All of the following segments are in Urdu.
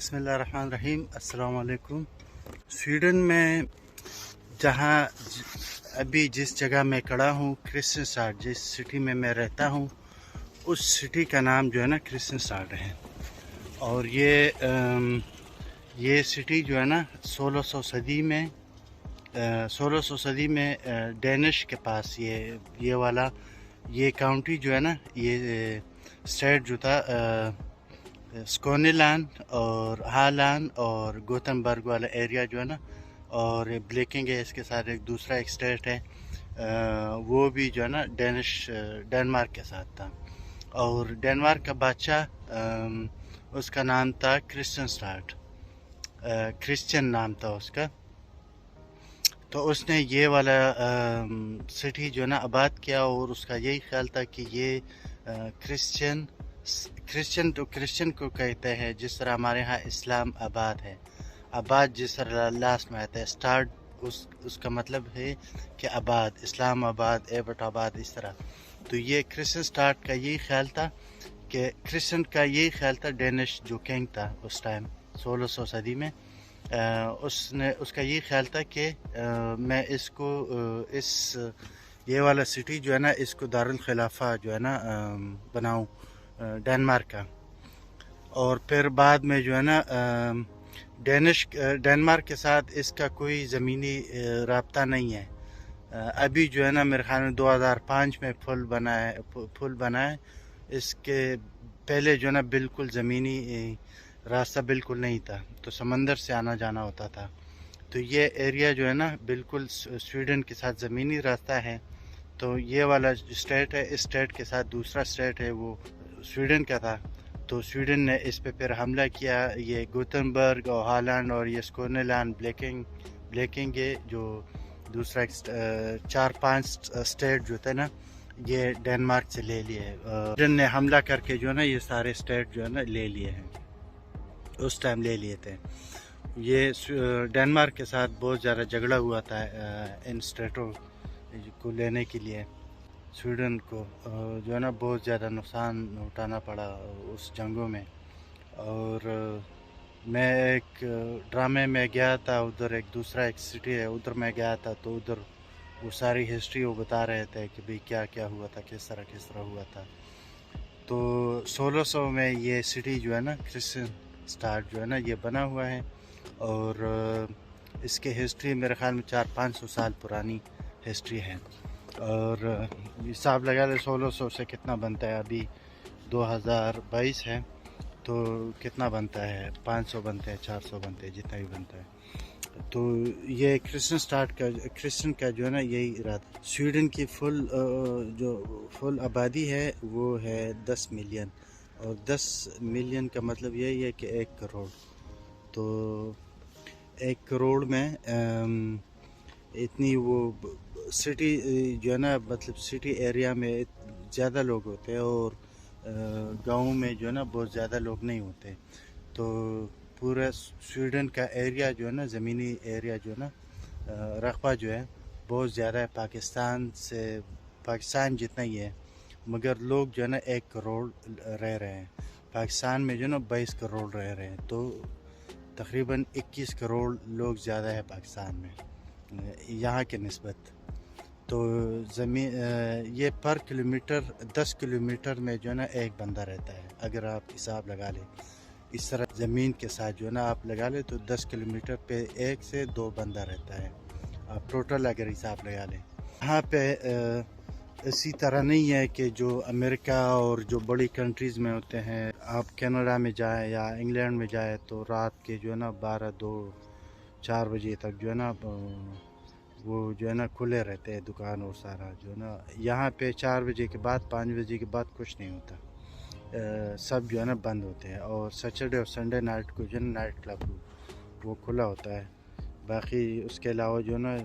بسم اللہ الرحمن الرحیم. السلام علیکم. سویڈن میں جہاں ابھی جس جگہ میں کھڑا ہوں، کرسٹینسٹاڈ، جس سٹی میں رہتا ہوں، اس سٹی کا نام جو ہے نا کرسٹینسٹاڈ ہے. اور یہ سٹی جو ہے نا 1600 صدی میں ڈینش کے پاس یہ کاؤنٹی جو ہے نا، یہ اسٹیٹ جو تھا سکونے لینڈ اور ہالینڈ اور گوتنبرگ والا ایریا جو ہے نا، اور بلیکنگ ہے اس کے ساتھ ایک دوسرا اسٹیٹ ہے، وہ بھی جو ہے نا ڈینمارک کے ساتھ تھا. اور ڈینمارک کا بادشاہ اس کا نام تھا کرسٹینسٹاڈ، کرسچن نام تھا اس کا. تو اس نے یہ والا سٹی جو ہے نا آباد کیا، اور اس کا یہی خیال تھا کہ یہ کرسچن کو کہتے ہیں، جس طرح ہمارے ہاں اسلام آباد ہے. آباد جس طرح لاسٹ میں آتا ہے، اسٹارٹ اس کا مطلب ہے کہ آباد، اسلام آباد، ایبٹ آباد، اس طرح. تو یہ کرسٹینسٹاڈ کا یہی خیال تھا کہ ڈینش جو کنگ تھا اس ٹائم 1600 صدی میں، اس کا یہی خیال تھا کہ میں یہ والا سٹی جو ہے نا، اس کو دارالخلافہ جو ہے نا بناؤں ڈینمارک کا. اور پھر بعد میں جو ہے نا ڈینمارک کے ساتھ اس کا کوئی زمینی رابطہ نہیں ہے. ابھی جو ہے نا میرے خیال میں 2005 میں پل بنا ہے. اس کے پہلے جو ہے نا بالکل زمینی راستہ بالکل نہیں تھا، تو سمندر سے آنا جانا ہوتا تھا. تو یہ ایریا جو ہے نا بالکل سویڈن کے ساتھ زمینی راستہ ہے. تو یہ والا اسٹیٹ ہے، اس اسٹیٹ کے ساتھ دوسرا اسٹیٹ ہے وہ سویڈن کا تھا. تو سویڈن نے اس پہ پھر حملہ کیا. یہ گوتنبرگ اور ہالینڈ اور یہ سکونے لینڈ، بلیکنگ یہ جو دوسرا 4-5 اسٹیٹ جو تھے نا، یہ ڈینمارک سے لے لیے. سویڈن نے حملہ کر کے جو ہے نا یہ سارے اسٹیٹ جو ہے نا لے لیے ہیں، اس ٹائم لے لیے تھے. یہ ڈینمارک کے ساتھ بہت زیادہ جھگڑا ہوا تھا ان اسٹیٹوں کو لینے کے لیے. سویڈن کو جو ہے نا بہت زیادہ نقصان اٹھانا پڑا اس جنگوں میں. اور میں ایک ڈرامے میں گیا تھا ادھر، ایک دوسرا ایک سٹی ہے ادھر میں گیا تھا. تو ادھر وہ ساری ہسٹری وہ بتا رہے تھے کہ بھئی کیا کیا ہوا تھا، کس طرح ہوا تھا. تو 1600 میں یہ سٹی جو ہے نا کرسٹینسٹاڈ جو ہے نا یہ بنا ہوا ہے. اور اس کے ہسٹری میرے خیال میں 400-500 سال پرانی ہسٹری ہے. اور حساب لگا لے 1600 سے کتنا بنتا ہے، ابھی 2022 ہے تو کتنا بنتا ہے، 500 بنتے ہیں، 400 بنتے ہیں، جتنا بھی بنتا ہے. تو یہ کرسچن کا جو ہے نا یہی ارادہ. سویڈن کی فل آبادی ہے وہ ہے 10 ملین، اور 10 ملین کا مطلب یہی ہے کہ 1 کروڑ. تو 1 کروڑ میں اتنی وہ سٹی جو ہے نا، مطلب سٹی ایریا میں زیادہ لوگ ہوتے ہیں، اور گاؤں میں جو ہے نا بہت زیادہ لوگ نہیں ہوتے. تو پورا سویڈن کا ایریا جو ہے نا، زمینی ایریا جو ہے نا، رقبہ جو ہے بہت زیادہ ہے، پاکستان جتنا ہی ہے. مگر لوگ جو ہے نا 1 کروڑ رہ رہے ہیں. پاکستان میں جو ہے نا 22 کروڑ رہ رہے ہیں. تو تقریباً 21 کروڑ لوگ زیادہ ہے پاکستان میں یہاں کے نسبت. تو یہ پر کلومیٹر 10 کلومیٹر میں جو ہے نا 1 بندہ رہتا ہے. اگر آپ حساب لگا لیں اس طرح زمین کے ساتھ جو ہے نا آپ لگا لیں، تو 10 کلومیٹر پہ 1 سے 2 بندہ رہتا ہے. آپ ٹوٹل اگر حساب لگا لیں. یہاں پہ اسی طرح نہیں ہے کہ جو امریکہ اور جو بڑی کنٹریز میں ہوتے ہیں. آپ کینیڈا میں جائیں یا انگلینڈ میں جائیں تو رات کے جو ہے نا 12-2-4 بجے تک جو ہے نا وہ جو ہے نا کھلے رہتے ہیں دکان اور سارا جو ہے نا. یہاں پہ 4 بجے کے بعد 5 بجے کے بعد کچھ نہیں ہوتا، سب جو ہے نا بند ہوتے ہیں. اور سیٹرڈے اور سنڈے نائٹ کو جو ہے نا نائٹ کلب وہ کھلا ہوتا ہے. باقی اس کے علاوہ جو ہے نا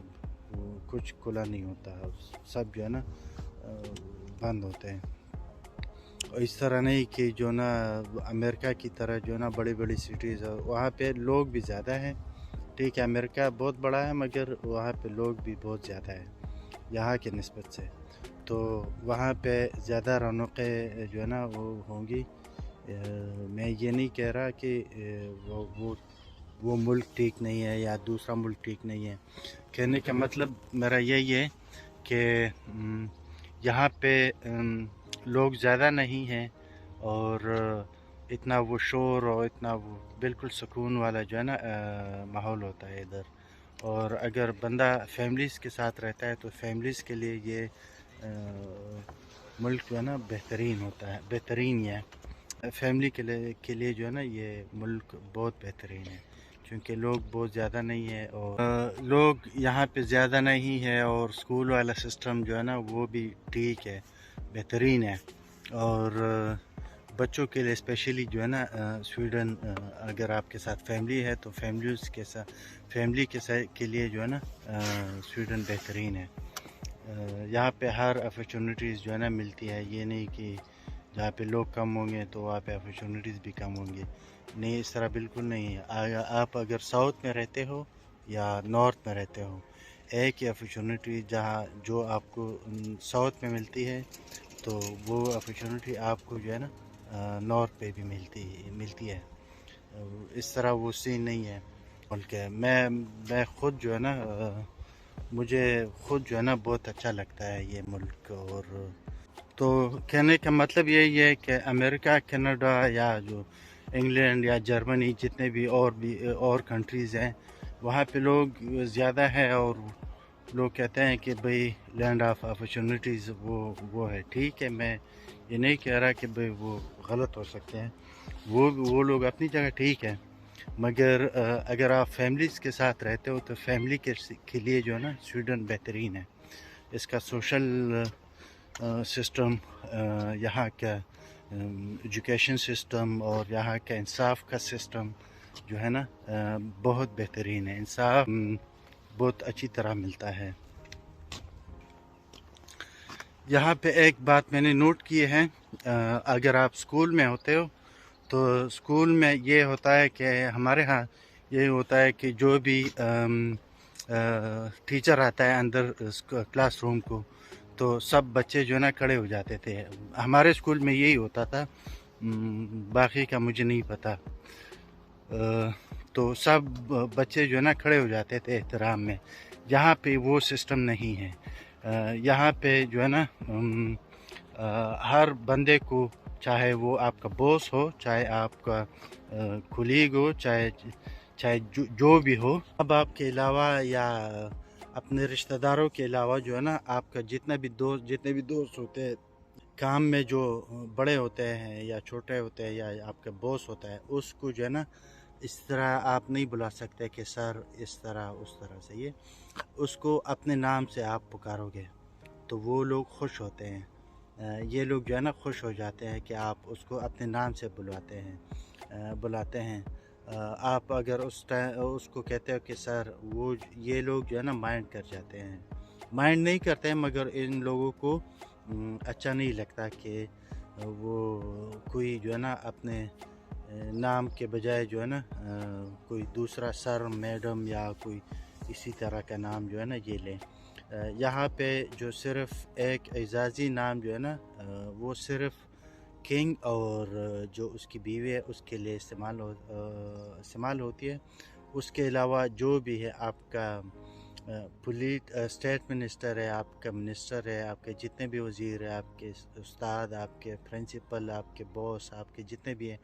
وہ کچھ کھلا نہیں ہوتا، سب جو ہے نا بند ہوتے ہیں. اور اس طرح نہیں کہ جو نا امریکہ کی طرح جو ہے نا بڑی بڑی سٹیز ہے، وہاں پہ لوگ بھی زیادہ ہیں. ٹھیک ہے، امریکہ بہت بڑا ہے مگر وہاں پہ لوگ بھی بہت زیادہ ہیں یہاں کے نسبت سے. تو وہاں پہ زیادہ رونقیں جو ہے نا وہ ہوں گی. میں یہ نہیں کہہ رہا کہ وہ ملک ٹھیک نہیں ہے یا دوسرا ملک ٹھیک نہیں ہے. کہنے کا مطلب میرا یہی ہے کہ یہاں پہ لوگ زیادہ نہیں ہیں اور اتنا وہ شور اور اتنا وہ بالکل سکون والا جو ہے نا ماحول ہوتا ہے ادھر. اور اگر بندہ فیملیز کے ساتھ رہتا ہے تو فیملیز کے لیے یہ ملک جو ہے نا بہترین ہوتا ہے, بہترین ہے. فیملی کے لیے جو ہے نا یہ ملک بہت بہترین ہے کیونکہ لوگ بہت زیادہ نہیں ہے اور لوگ یہاں پہ زیادہ نہیں ہے اور اسکول والا سسٹم جو ہے نا وہ بھی ٹھیک ہے, بہترین ہے. اور بچوں کے لیے اسپیشلی جو ہے نا سویڈن اگر آپ کے ساتھ فیملی ہے تو فیملی کے لیے جو ہے نا سویڈن بہترین ہے. یہاں پہ ہر اپرچونیٹیز جو ہے نا ملتی ہے. یہ نہیں کہ جہاں پہ لوگ کم ہوں گے تو وہاں پہ اپرچونیٹیز بھی کم ہوں گے, نہیں, اس طرح بالکل نہیں ہے. آپ اگر ساؤتھ میں رہتے ہو یا نارتھ میں رہتے ہو, ایک ہی اپرچونیٹی جو آپ کو ساؤتھ میں ملتی ہے تو وہ اپرچونیٹی آپ کو جو ہے نا نارتھ پہ بھی ملتی ہے. اس طرح وہ سین نہیں ہے ملک ہے. میں خود جو ہے نا مجھے خود جو ہے نا بہت اچھا لگتا ہے یہ ملک. اور تو کہنے کا مطلب یہی ہے کہ امریکہ, کینیڈا یا جو انگلینڈ یا جرمنی جتنے بھی اور کنٹریز ہیں وہاں پہ لوگ زیادہ ہے اور لوگ کہتے ہیں کہ بھئی لینڈ آف اپرچونیٹیز وہ ہے. ٹھیک ہے, میں یہ نہیں کہہ رہا کہ بھئی وہ غلط ہو سکتے ہیں, وہ لوگ اپنی جگہ ٹھیک ہے, مگر اگر آپ فیملیز کے ساتھ رہتے ہو تو فیملی کے لیے جو ہے نا سویڈن بہترین ہے. اس کا سوشل سسٹم, یہاں کا ایجوکیشن سسٹم اور یہاں کا انصاف کا سسٹم جو ہے نا بہت بہترین ہے. انصاف بہت اچھی طرح ملتا ہے. یہاں پہ ایک بات میں نے نوٹ کی ہے, اگر آپ اسکول میں ہوتے ہو تو اسکول میں یہ ہوتا ہے کہ ہمارے ہاں یہ ہوتا ہے کہ جو بھی ٹیچر آتا ہے اندر کلاس روم کو تو سب بچے جو ہے نا کھڑے ہو جاتے تھے. ہمارے اسکول میں یہی ہوتا تھا, باقی کا مجھے نہیں پتہ. تو سب بچے جو ہے نا کھڑے ہو جاتے تھے احترام میں. یہاں پہ وہ سسٹم نہیں ہے. یہاں پہ جو ہے نا ہر بندے کو, چاہے وہ آپ کا باس ہو, چاہے آپ کا کولیگ ہو, چاہے جو بھی ہو, اب آپ کے علاوہ یا اپنے رشتہ داروں کے علاوہ جو ہے نا آپ کا جتنے بھی دوست ہوتے ہیں کام میں, جو بڑے ہوتے ہیں یا چھوٹے ہوتے ہیں یا آپ کا باس ہوتا ہے, اس کو جو ہے نا اس طرح آپ نہیں بلا سکتے کہ سر اس طرح اس طرح سے. یہ اس کو اپنے نام سے آپ پکارو گے تو وہ لوگ خوش ہوتے ہیں. یہ لوگ جو ہے نا خوش ہو جاتے ہیں کہ آپ اس کو اپنے نام سے بلاتے ہیں. آپ اگر اس کو کہتے ہو کہ سر, یہ لوگ جو ہے نا مائنڈ کر جاتے ہیں. مائنڈ نہیں کرتے ہیں مگر ان لوگوں کو اچھا نہیں لگتا کہ وہ کوئی جو ہے نا اپنے نام کے بجائے جو ہے نا کوئی دوسرا سر, میڈم یا کوئی اسی طرح کا نام جو ہے نا یہ لیں. یہاں پہ جو صرف ایک اعزازی نام جو ہے نا وہ صرف کنگ اور جو اس کی بیوی ہے اس کے لیے استعمال ہوتی ہے. اس کے علاوہ جو بھی ہے, آپ کا اسٹیٹ منسٹر ہے, آپ کا منسٹر ہے, آپ کے جتنے بھی وزیر ہیں, آپ کے استاد, آپ کے پرنسپل, آپ کے باس, آپ کے جتنے بھی ہیں,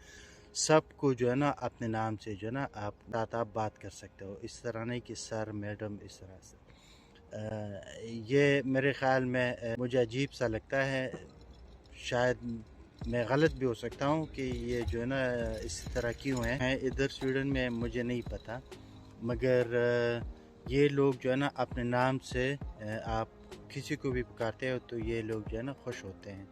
سب کو جو ہے نا اپنے نام سے جو ہے نا آپ بات کر سکتے ہو. اس طرح نہیں کہ سر, میڈم, اس طرح سے. یہ میرے خیال میں مجھے عجیب سا لگتا ہے. شاید میں غلط بھی ہو سکتا ہوں کہ یہ جو ہے نا اس طرح کیوں ہے ادھر سویڈن میں, مجھے نہیں پتہ. مگر یہ لوگ جو ہے نا اپنے نام سے آپ کسی کو بھی پکارتے ہو تو یہ لوگ جو ہے نا خوش ہوتے ہیں.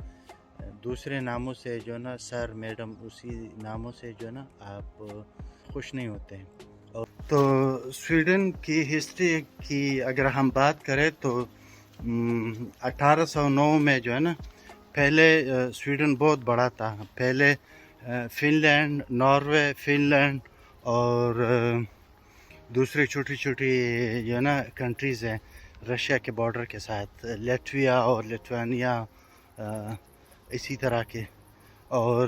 دوسرے ناموں سے جو ہے نا سر, میڈم, اسی ناموں سے جو ہے نا آپ خوش نہیں ہوتے ہیں. تو سویڈن کی ہسٹری کی اگر ہم بات کریں تو 1809 میں جو ہے نا پہلے سویڈن بہت بڑا تھا. پہلے Finland, Norway, Finland اور دوسری چھوٹی جو ہے نا کنٹریز ہیں رشیا کے بارڈر کے ساتھ, لیٹویا اور لیٹوانیا, اسی طرح کے. اور